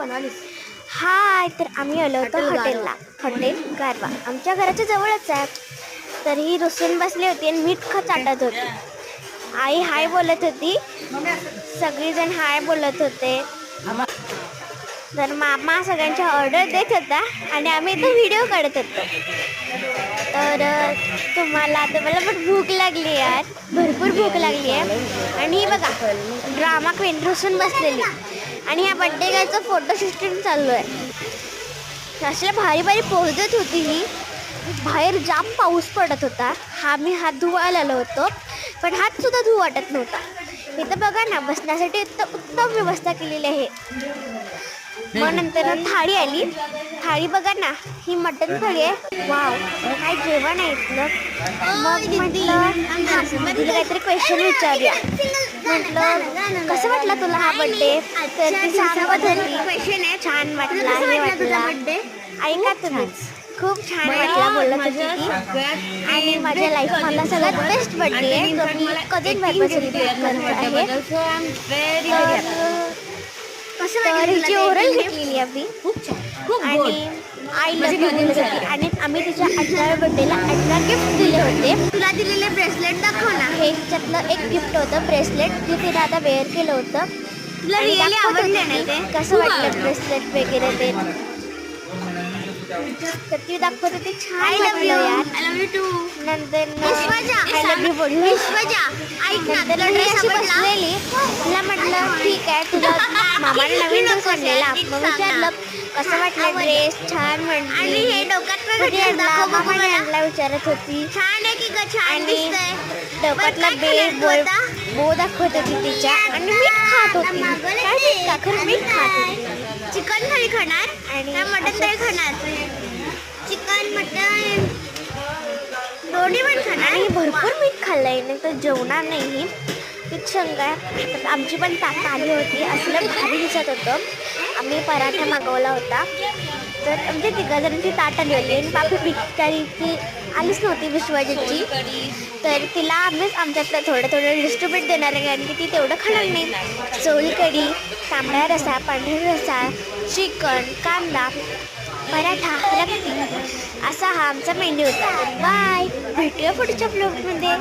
हाय, तर आम्ही आलो होतो हॉटेलला. हॉटेल गारवा आमच्या घराच्या जवळच आहे. तर ही रुसून बसली होती आणि मीठ चाटत होती. आई हाय बोलत होती, सगळीजण हाय बोलत होते. तर मामा सगळ्यांच्या ऑर्डर देत होता आणि आम्ही इथं व्हिडिओ काढत होतो. तर तुम्हाला पण भूक लागली यार, भरपूर भूक लागली आहे. आणि ही बघा ड्रामा क्वीन रुसून बसलेली आणि ह्या बड्डे गर्लचं फोटो शूटिंग चालू आहे. अशा भारी भारी पोहोचत होती ही. बाहेर जाम पाऊस पडत होता. आम्ही हात धुवायला आलो होतो, पण हातसुद्धा धुवू वाटत नव्हता. इथं बघा ना, बसण्यासाठी उत्तम व्यवस्था केलेली आहे. मग नंतर थाळी आली. थाळी बघा ना, ही मटण थाळी आहे. वाव, काय जेवण आहे इथलं. मग म्हटलं तुला काहीतरी क्वेश्चन विचारूया. म्हटलं कसं वाटलं तुला हा बड्डे. तर ती सांगत होती छान वाटला, हे वाटला. ऐका तुम्हीच, खूप छान वाटला बोलत होती ती. आणि माझ्या लाईफमधला सगळ्यात बेस्ट बड्डे आहे, जो मी कधीच बरोबर सेलिब्रेट करत आहे. तर हिची ओरल घेतलेली आम्ही आणि आय लव्ह यू बोलत. आणि आम्ही तिच्या 18व्या बड्डेला 18 गिफ्ट दिले होते. तुला दिलेले ब्रेसलेट दाखव ना. हे तिच्यातलं एक गिफ्ट होतं, ब्रेसलेट, जे तिने आता वेअर केलं होतं. तुला रिअली आवडले ना ते, कसं वाटलं ब्रेसलेट वगैरे ते. तर ती दाखवत होती छान वाटलं यार. I love you too. नंतर आय लव्ह यू बोलली. नंतर मी अशी बसलेली, तिला म्हटलं ठीक आहे, तुझा मामाने नवीन ड्रेस आणलेला. मग विचारलं कसं वाटलं ड्रेस. छान म्हटली. हे डोक्यात मामाने आणला विचारत होती. छान आहे की ग, छान दिसतंय. डोक्यातला बो दाखवत होती तिच्या. आणि मीठ खात होती. काय मीठ का, खरं मीठ खात होती. चिकन थाळी खाणार आणि मटन थाळी खाणार. चिकन मटन दोन्ही पण खाणार. आणि भरपूर मीठ खाल्लंय, नाही तर जेवणार नाही. तीच शंका आहे. तर आमची पण ताट आली होती. असलं भारी दिसत होतं. आम्ही पराठा मागवला होता. तर आमच्या तिघाजणांची ताट आली होती आणि बापू भिकारीची आलीच नव्हती विश्वजीतची. तर तिला आम्हीच आमच्यातलं थोडं थोडं डिस्ट्रीब्यूट देणार आहे, कारण की ती तेवढं खाणार नाही. सोलकढी, तांबडा रसा, पांढरा रसा, चिकन, कांदा, पराठा, रगती, असा हा आमचा मेन्यू होता. बाय, भेटूया पुढच्या ब्लॉगमध्ये.